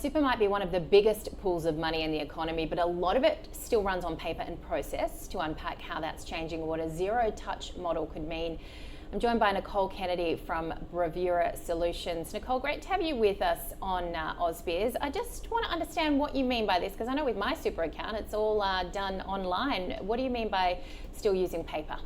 super might be one of the biggest pools of money in the economy, but a lot of it still runs on paper and process. To unpack how that's changing, what a zero-touch model could mean, I'm joined by Nicole Kennedy from Bravura Solutions. Nicole, great to have you with us on AusBiz. I just want to understand what you mean by this, because I know with my super account, it's all done online. What do you mean by still using paper?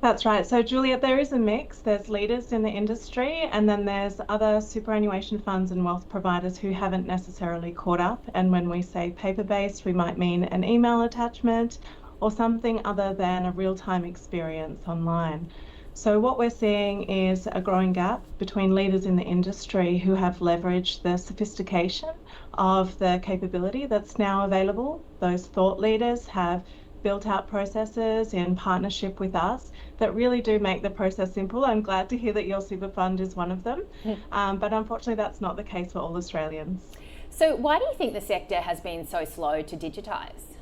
That's right. So, Julia, there is a mix. There's leaders in the industry, and then there's other superannuation funds and wealth providers who haven't necessarily caught up. And when we say paper-based, we might mean an email attachment or something other than a real-time experience online. So what we're seeing is a growing gap between leaders in the industry who have leveraged the sophistication of the capability that's now available. Those thought leaders have built out processes in partnership with us that really do make the process simple. I'm glad to hear that your super fund is one of them, but unfortunately that's not the case for all Australians. So why do you think the sector has been so slow to digitise?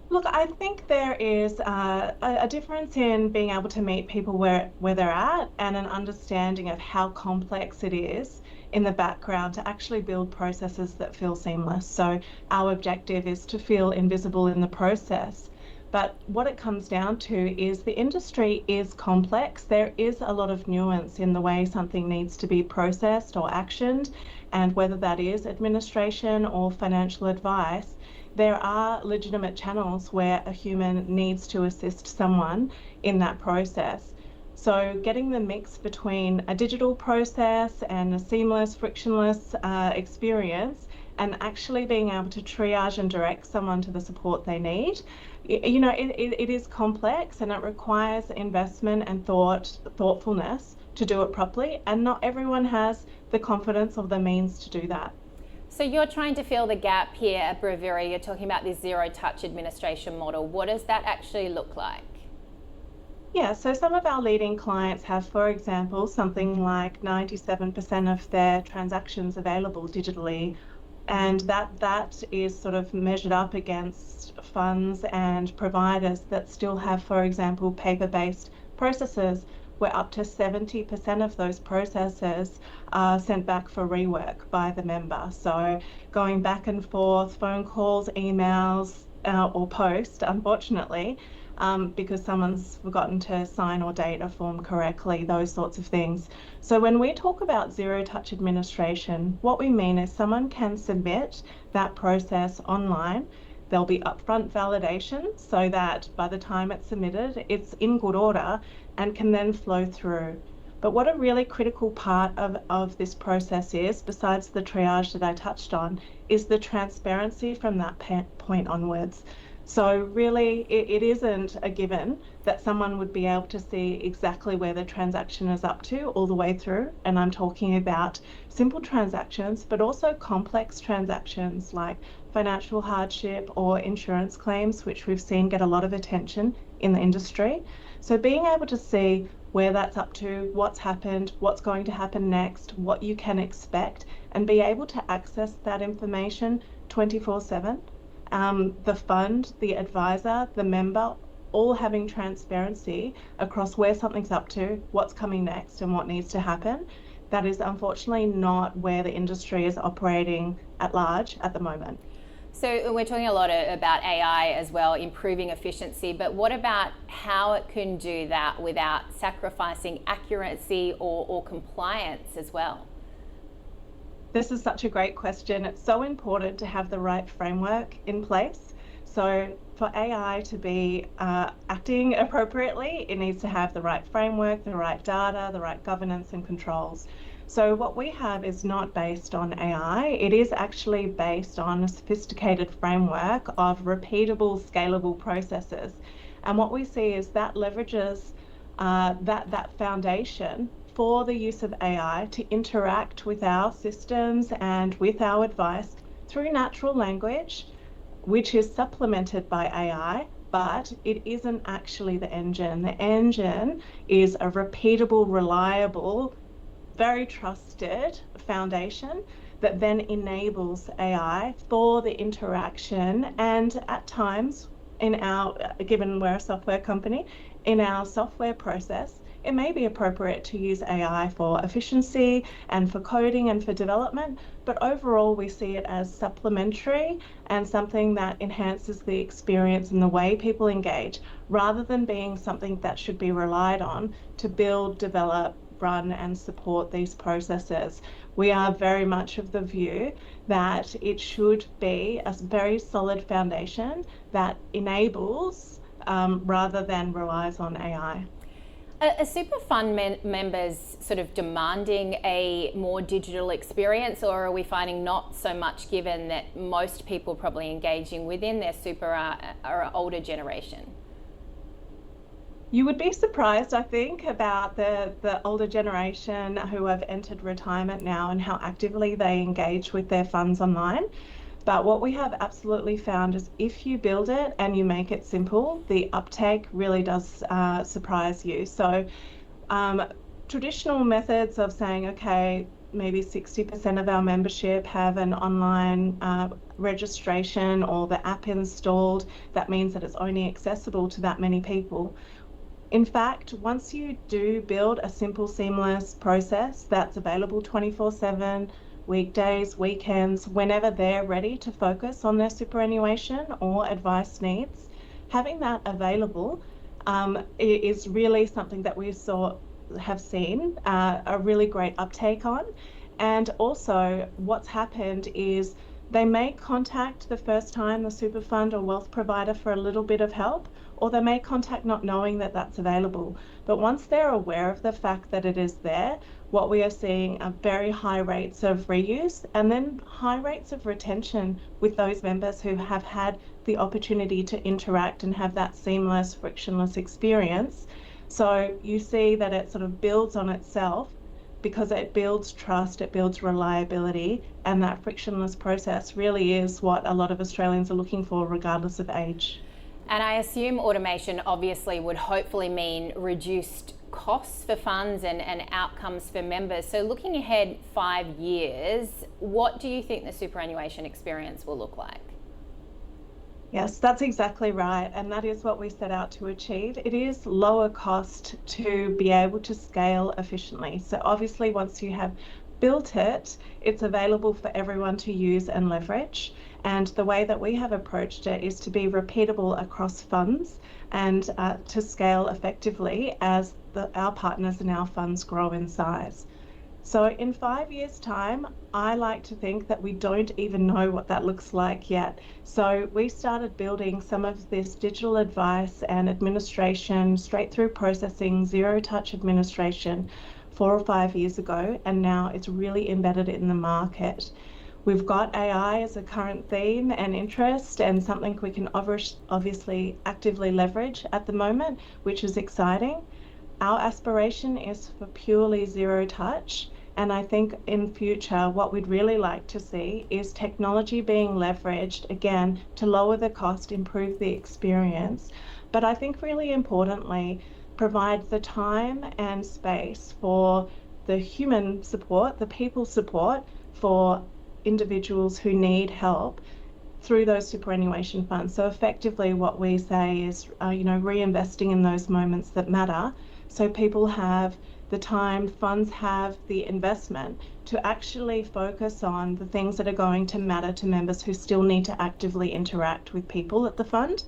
Look, I think there is a difference in being able to meet people where they're at and an understanding of how complex it is in the background to actually build processes that feel seamless. So our objective is to feel invisible in the process. But what it comes down to is the industry is complex. There is a lot of nuance in the way something needs to be processed or actioned, and whether that is administration or financial advice, there are legitimate channels where a human needs to assist someone in that process. So getting the mix between a digital process and a seamless, frictionless experience, and actually being able to triage and direct someone to the support they need, it is complex, and it requires investment and thoughtfulness to do it properly, and not everyone has the confidence or the means to do that. So you're trying to fill the gap here at Bravura. You're talking about this zero-touch administration model. What does that actually look like? Yeah, so some of our leading clients have, for example, something like 97% of their transactions available digitally, and that is sort of measured up against funds and providers that still have, for example, paper-based processes, where up to 70% of those processes are sent back for rework by the member. So going back and forth, phone calls, emails, or post, unfortunately, because someone's forgotten to sign or date a form correctly, those sorts of things. So when we talk about zero-touch administration, what we mean is someone can submit that process online. There'll be upfront validation so that by the time it's submitted, it's in good order and can then flow through. But what a really critical part of this process is, besides the triage that I touched on, is the transparency from that point onwards. So really, it isn't a given that someone would be able to see exactly where the transaction is up to all the way through. And I'm talking about simple transactions, but also complex transactions like financial hardship or insurance claims, which we've seen get a lot of attention in the industry. So being able to see where that's up to, what's happened, what's going to happen next, what you can expect, and be able to access that information 24/7. The fund, the advisor, the member, all having transparency across where something's up to, what's coming next, and what needs to happen. That is unfortunately not where the industry is operating at large at the moment. So we're talking a lot about AI as well, improving efficiency, but what about how it can do that without sacrificing accuracy or compliance as well? This is such a great question. It's so important to have the right framework in place. So for AI to be acting appropriately, it needs to have the right framework, the right data, the right governance and controls. So what we have is not based on AI. It is actually based on a sophisticated framework of repeatable, scalable processes. And what we see is that leverages that foundation for the use of AI to interact with our systems and with our advice through natural language, which is supplemented by AI, but it isn't actually the engine. The engine is a repeatable, reliable, very trusted foundation that then enables AI for the interaction, and at times, given we're a software company, in our software process, it may be appropriate to use AI for efficiency and for coding and for development, but overall we see it as supplementary and something that enhances the experience and the way people engage, rather than being something that should be relied on to build, develop, run and support these processes. We are very much of the view that it should be a very solid foundation that enables rather than relies on AI. Are super fund members sort of demanding a more digital experience, or are we finding not so much, given that most people probably engaging within their super are older generation? You would be surprised, I think, about the older generation who have entered retirement now and how actively they engage with their funds online. But what we have absolutely found is if you build it and you make it simple, the uptake really does surprise you. So traditional methods of saying, okay, maybe 60% of our membership have an online registration or the app installed, that means that it's only accessible to that many people. In fact, once you do build a simple, seamless process that's available 24/7, weekdays, weekends, whenever they're ready to focus on their superannuation or advice needs, having that available is really something that we have seen a really great uptake on. And also what's happened is they may contact the first time the super fund or wealth provider for a little bit of help, or they may contact not knowing that that's available. But once they're aware of the fact that it is there, what we are seeing are very high rates of reuse and then high rates of retention with those members who have had the opportunity to interact and have that seamless, frictionless experience. So you see that it sort of builds on itself because it builds trust, it builds reliability, and that frictionless process really is what a lot of Australians are looking for, regardless of age. And I assume automation obviously would hopefully mean reduced costs for funds and outcomes for members. So looking ahead 5 years, what do you think the superannuation experience will look like? Yes, that's exactly right. And that is what we set out to achieve. It is lower cost to be able to scale efficiently. So obviously, once you have built it, it's available for everyone to use and leverage. And the way that we have approached it is to be repeatable across funds and to scale effectively as our partners and our funds grow in size. So in 5 years' time, I like to think that we don't even know what that looks like yet. So we started building some of this digital advice and administration, straight through processing, zero-touch administration 4 or 5 years ago, and now it's really embedded in the market. We've got AI as a current theme and interest, and something we can obviously actively leverage at the moment, which is exciting. Our aspiration is for purely zero touch. And I think in future, what we'd really like to see is technology being leveraged, again, to lower the cost, improve the experience. But I think really importantly, provide the time and space for the human support, the people support for individuals who need help through those superannuation funds. So effectively what we say is, reinvesting in those moments that matter. So people have the time, funds have the investment to actually focus on the things that are going to matter to members who still need to actively interact with people at the fund,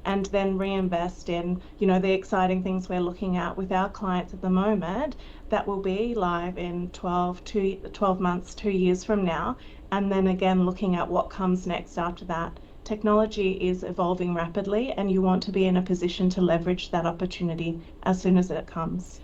and then reinvest in, the exciting things we're looking at with our clients at the moment that will be live in 12 months, 2 years from now, and then again looking at what comes next after that. Technology is evolving rapidly, and you want to be in a position to leverage that opportunity as soon as it comes.